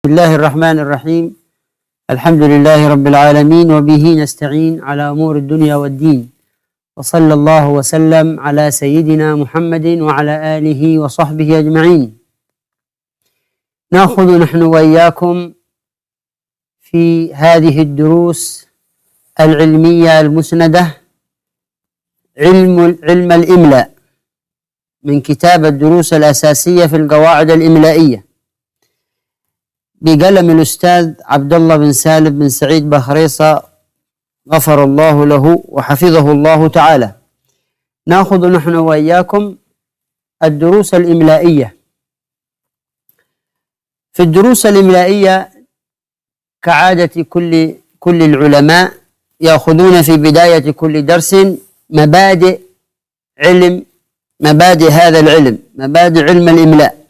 بسم الله الرحمن الرحيم. الحمد لله رب العالمين، وبه نستعين على أمور الدنيا والدين، وصلى الله وسلم على سيدنا محمد وعلى آله وصحبه أجمعين. نأخذ نحن وإياكم في هذه الدروس العلمية المسندة علم الإملاء من كتاب الدروس الأساسية في القواعد الإملائية بقلم الأستاذ عبد الله بن سالم بن سعيد بخريصة، غفر الله له وحفظه الله تعالى. نأخذ نحن وإياكم الدروس الإملائية. في الدروس الإملائية كعادة كل العلماء يأخذون في بداية كل درس مبادئ هذا العلم، مبادئ علم الإملاء.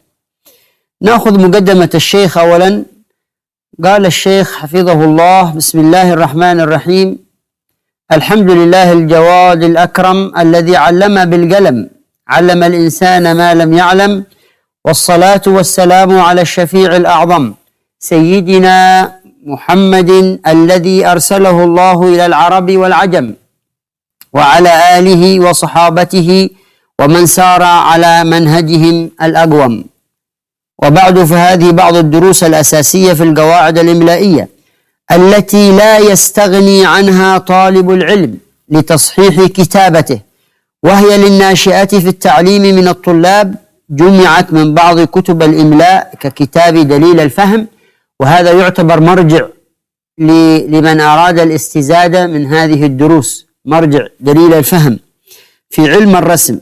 نأخذ مقدمة الشيخ أولا. قال الشيخ حفظه الله: بسم الله الرحمن الرحيم. الحمد لله الجواد الأكرم الذي علم بالقلم، علم الإنسان ما لم يعلم، والصلاة والسلام على الشفيع الأعظم سيدنا محمد الذي أرسله الله إلى العرب والعجم، وعلى آله وصحابته ومن سار على منهجهم الأقوم. وبعد، فهذه بعض الدروس الأساسية في القواعد الإملائية التي لا يستغني عنها طالب العلم لتصحيح كتابته، وهي للناشئة في التعليم من الطلاب. جمعت من بعض كتب الإملاء ككتاب دليل الفهم، وهذا يعتبر مرجع لمن أراد الاستزادة من هذه الدروس، مرجع دليل الفهم في علم الرسم،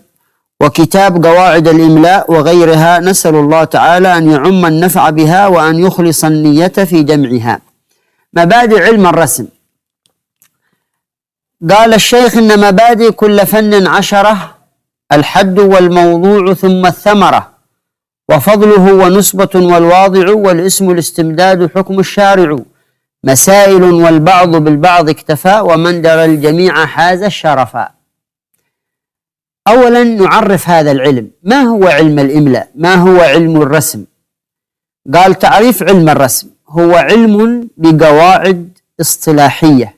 وكتاب قواعد الإملاء وغيرها. نسأل الله تعالى أن يعم النفع بها وأن يخلص النية في جمعها. مبادئ علم الرسم. قال الشيخ: إن مبادئ كل فن 10: الحد والموضوع ثم الثمرة، وفضله ونسبة والواضع، والاسم الاستمداد حكم الشارع، مسائل والبعض بالبعض اكتفى، ومن درى الجميع حاز الشرفا. أولا نعرف هذا العلم. ما هو علم الإملاء؟ ما هو علم الرسم؟ قال: تعريف علم الرسم: هو علم بقواعد اصطلاحية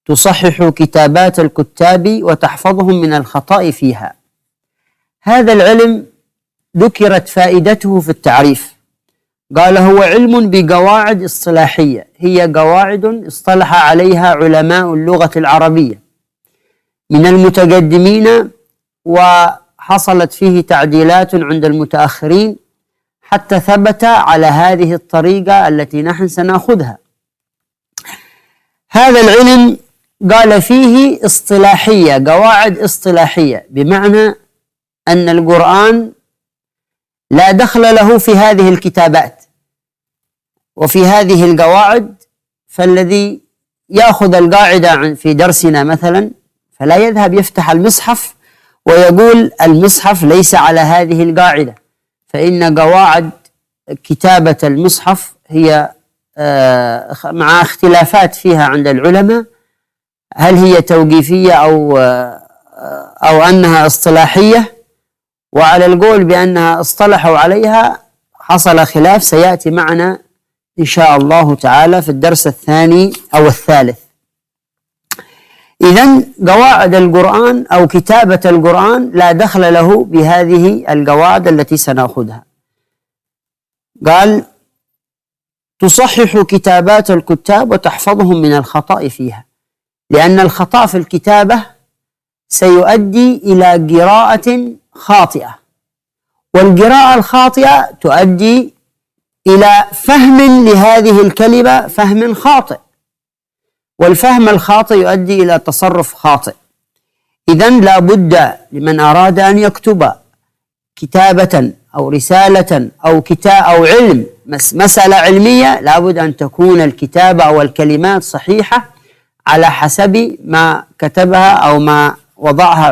تصحح كتابات الكتاب وتحفظهم من الخطأ فيها. هذا العلم ذكرت فائدته في التعريف. قال: هو علم بقواعد اصطلاحية، هي قواعد اصطلح عليها علماء اللغة العربية من المتقدمين، وحصلت فيه تعديلات عند المتأخرين حتى ثبت على هذه الطريقة التي نحن سنأخذها. هذا العلم قال فيه اصطلاحية، قواعد اصطلاحية، بمعنى أن القرآن لا دخل له في هذه الكتابات وفي هذه القواعد. فالذي يأخذ القاعدة في درسنا مثلا فلا يذهب يفتح المصحف ويقول المصحف ليس على هذه القاعدة، فإن قواعد كتابة المصحف هي مع اختلافات فيها عند العلماء، هل هي توقيفية أو أنها اصطلاحية. وعلى القول بأنها اصطلحوا عليها حصل خلاف سيأتي معنا إن شاء الله تعالى في الدرس الثاني أو الثالث. إذن قواعد القرآن أو كتابة القرآن لا دخل له بهذه القواعد التي سنأخذها. قال: تصحح كتابات الكتاب وتحفظهم من الخطأ فيها، لأن الخطأ في الكتابة سيؤدي إلى قراءة خاطئة، والقراءة الخاطئة تؤدي إلى فهم لهذه الكلمة فهم خاطئ، والفهم الخاطئ يؤدي إلى تصرف خاطئ. إذن لا بد لمن أراد أن يكتب كتابة أو رسالة أو علم، مسألة علمية، لا بد أن تكون الكتابة أو الكلمات صحيحة على حسب ما كتبها أو ما وضعها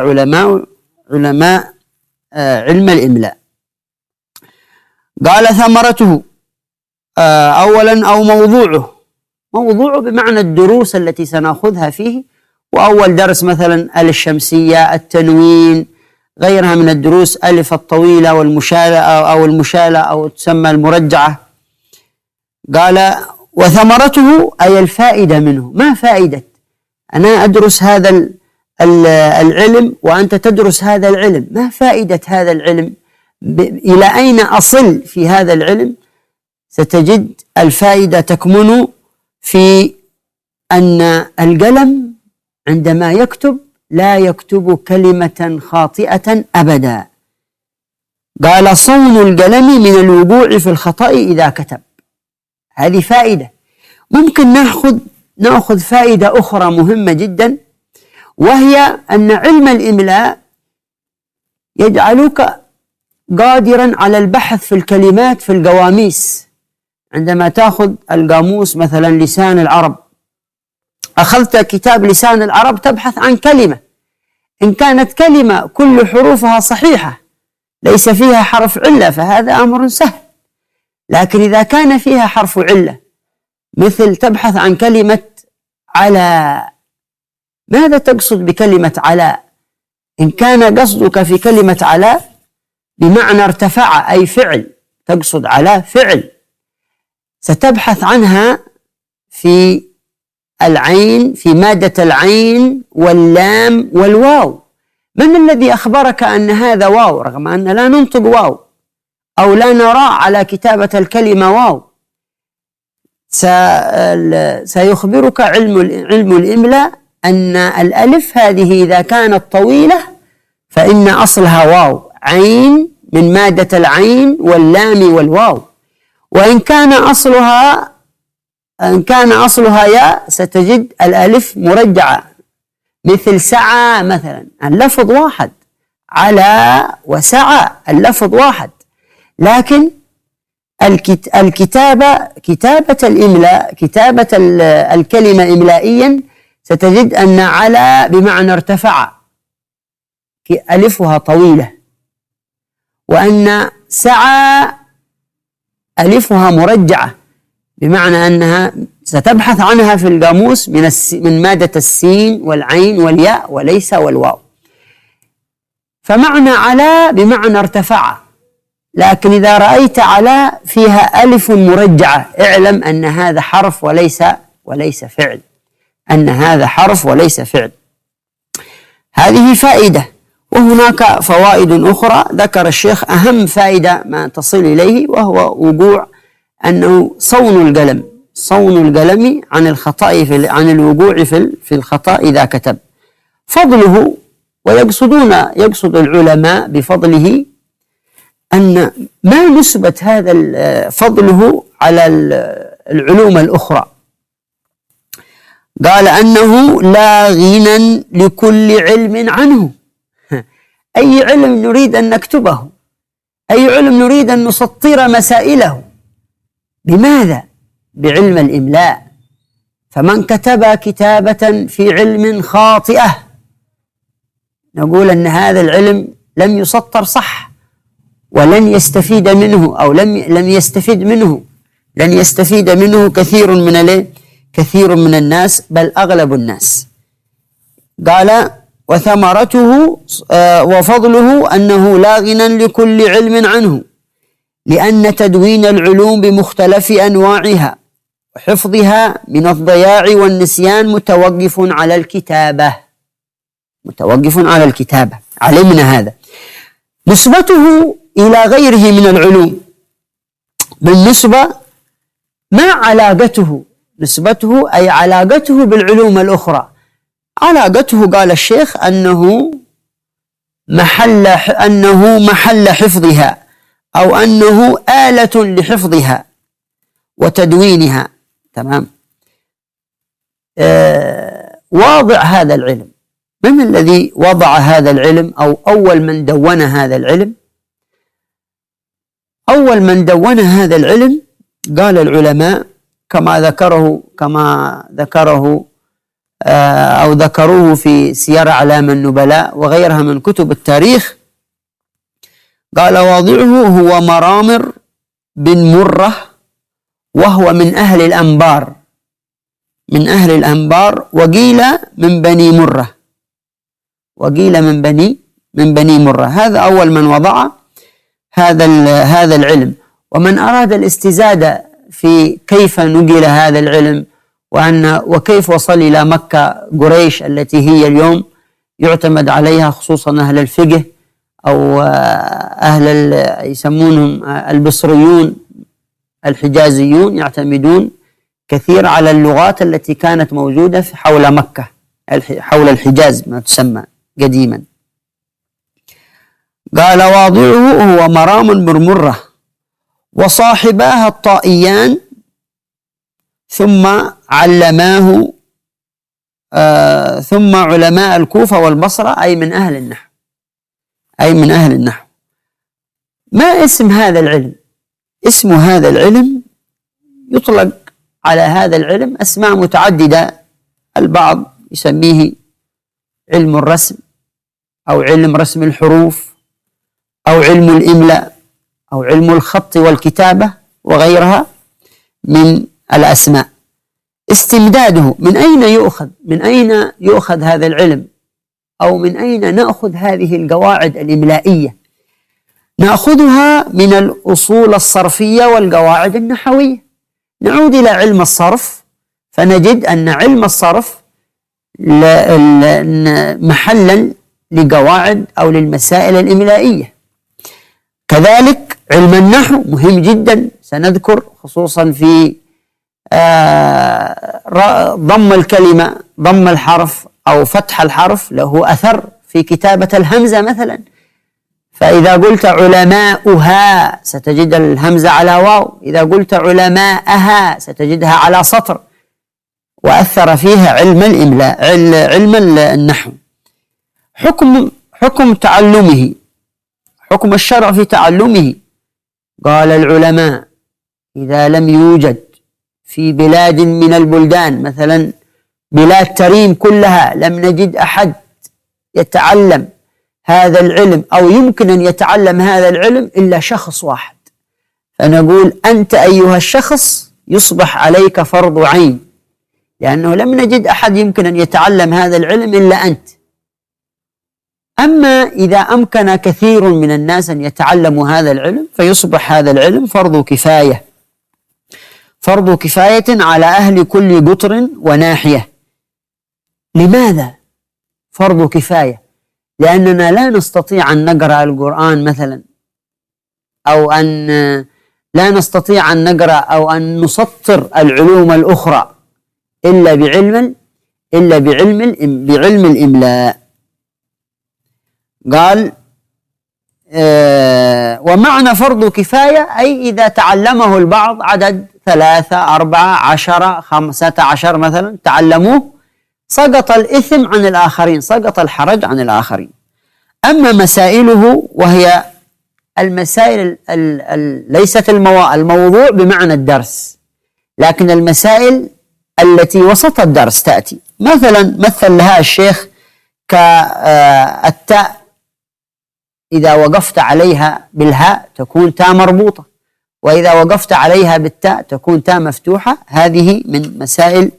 علماء علم الإملاء. قال: ثمرته أولا أو موضوعه بمعنى الدروس التي سنأخذها فيه. وأول درس مثلا الشمسية، التنوين، غيرها من الدروس، ألف الطويلة والمشالة أو المشالة أو تسمى المرجعة. قال وثمرته أي الفائدة منه. ما فائدة أنا أدرس هذا العلم وأنت تدرس هذا العلم؟ ما فائدة هذا العلم؟ إلى أين أصل في هذا العلم؟ ستجد الفائدة تكمن في أن القلم عندما يكتب لا يكتب كلمة خاطئة أبدا. قال صون القلم من الوقوع في الخطأ إذا كتب. هذه فائدة. ممكن نأخذ فائدة أخرى مهمة جدا، وهي أن علم الإملاء يجعلك قادرا على البحث في الكلمات في القواميس. عندما تأخذ القاموس مثلا لسان العرب، أخذت كتاب لسان العرب تبحث عن كلمة، إن كانت كلمة كل حروفها صحيحة ليس فيها حرف علة فهذا أمر سهل، لكن إذا كان فيها حرف علة، مثل تبحث عن كلمة على، ماذا تقصد بكلمة على؟ إن كان قصدك في كلمة على بمعنى ارتفع أي فعل، تقصد على فعل، ستبحث عنها في العين، في مادة العين واللام والواو. من الذي أخبرك أن هذا واو رغم أن لا ننطق واو أو لا نرى على كتابة الكلمة واو؟ سيخبرك علم الإملاء أن الألف هذه إذا كانت طويلة فإن أصلها واو، عين من مادة العين واللام والواو، وإن كان أصلها ياء ستجد الألف مرجعة، مثل سعى مثلا اللفظ واحد، على وسعى اللفظ واحد، لكن كتابة الإملاء، كتابة الكلمة إملائيا ستجد أن على بمعنى ارتفع ألفها طويلة، وأن سعى ألفها مرجعة، بمعنى أنها ستبحث عنها في القاموس من مادة السين والعين والياء وليس والواو. فمعنى على بمعنى ارتفع، لكن إذا رأيت على فيها ألف مرجعة اعلم أن هذا حرف وليس فعل، أن هذا حرف وليس فعل. هذه فائدة. وهناك فوائد أخرى ذكر الشيخ أهم فائدة ما تصل إليه، وهو وقوع أنه صون القلم عن الخطأ عن الوقوع في الخطأ إذا كتب. فضله، يقصد العلماء بفضله أن ما نسبة هذا فضله على العلوم الأخرى. قال أنه لا غنى لكل علم عنه. أي علم نريد أن نكتبه، أي علم نريد أن نسطر مسائله، بماذا؟ بعلم الإملاء. فمن كتب كتابة في علم خاطئة نقول أن هذا العلم لم يسطر صح، ولن يستفيد منه، أو لم يستفيد منه كثير من الناس، بل أغلب الناس. قال وثمرته وفضله أنه لا غنى لكل علم عنه، لأن تدوين العلوم بمختلف أنواعها وحفظها من الضياع والنسيان متوقف على الكتابة. علمنا هذا. نسبته إلى غيره من العلوم، بالنسبة ما علاقته، نسبته أي علاقته بالعلوم الأخرى. علاقته قال الشيخ أنه محل حفظها، أو أنه آلة لحفظها وتدوينها. تمام. واضع هذا العلم، من الذي وضع هذا العلم أو أول من دون هذا العلم؟ أول من دون هذا العلم قال العلماء كما ذكروه في سير أعلام النبلاء وغيرها من كتب التاريخ. قال واضعه هو مرامر بن مرة، وهو من أهل الأنبار، وقيل من بني مرة، من بني مرة. هذا أول من وضع هذا العلم. ومن أراد الاستزادة في في كيف نقل هذا العلم، وكيف وصل إلى مكة قريش التي هي اليوم يعتمد عليها، خصوصا أهل الفقه أو يسمونهم البصريون الحجازيون، يعتمدون كثير على اللغات التي كانت موجودة حول مكة، حول الحجاز ما تسمى قديما. قال واضعه هو مرام برمرة وصاحباها الطائيان ثم علماه ثم علماء الكوفة والبصرة، أي من أهل النحو، أي من أهل النحو. ما اسم هذا العلم؟ اسم هذا العلم يطلق على هذا العلم أسماء متعددة، البعض يسميه علم الرسم أو علم رسم الحروف أو علم الإملاء أو علم الخط والكتابة وغيرها من الأسماء. استمداده من أين يؤخذ؟ من أين يؤخذ هذا العلم؟ أو من أين نأخذ هذه القواعد الإملائية؟ نأخذها من الأصول الصرفية والقواعد النحوية. نعود إلى علم الصرف فنجد أن علم الصرف محلا لقواعد أو للمسائل الإملائية. كذلك علم النحو مهم جدا، سنذكر خصوصا في ضم الكلمة، ضم الحرف أو فتح الحرف له أثر في كتابة الهمزة مثلا. فإذا قلت علماؤها ستجد الهمزة على واو، إذا قلت علماءها ستجدها على سطر، وأثر فيها علم الإملاء، علم النحو. حكم تعلمه، حكم الشرع في تعلمه. قال العلماء إذا لم يوجد في بلاد من البلدان، مثلا بلاد تريم كلها، لم نجد أحد يتعلم هذا العلم أو يمكن أن يتعلم هذا العلم إلا شخص واحد، فنقول أنت أيها الشخص يصبح عليك فرض عين، لأنه لم نجد أحد يمكن أن يتعلم هذا العلم إلا أنت. أما إذا أمكن كثير من الناس أن يتعلموا هذا العلم فيصبح هذا العلم فرض كفاية، فرض كفاية على أهل كل قطر وناحية. لماذا فرض كفاية؟ لأننا لا نستطيع أن نقرأ القرآن مثلا، أو أن لا نستطيع أن نقرأ أو أن نسطر العلوم الأخرى إلا بعلم الإملاء. قال ومعنى فرض كفاية أي إذا تعلمه البعض، عدد 3 4 10 15 مثلا تعلموه، سقط الإثم عن الآخرين، سقط الحرج عن الآخرين. أما مسائله وهي المسائل ليست الموضوع بمعنى الدرس، لكن المسائل التي وسط الدرس تأتي. مثلا مثل لها الشيخ كالتاء، إذا وقفت عليها بالهاء تكون تاء مربوطة، وإذا وقفت عليها بالتاء تكون تاء مفتوحة. هذه من مسائل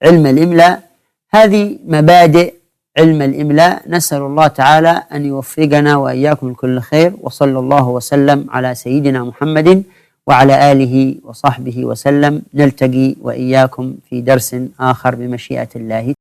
علم الإملاء، هذه مبادئ علم الإملاء. نسأل الله تعالى أن يوفقنا وإياكم لكل خير، وصلى الله وسلم على سيدنا محمد وعلى آله وصحبه وسلم. نلتقي وإياكم في درس آخر بمشيئة الله.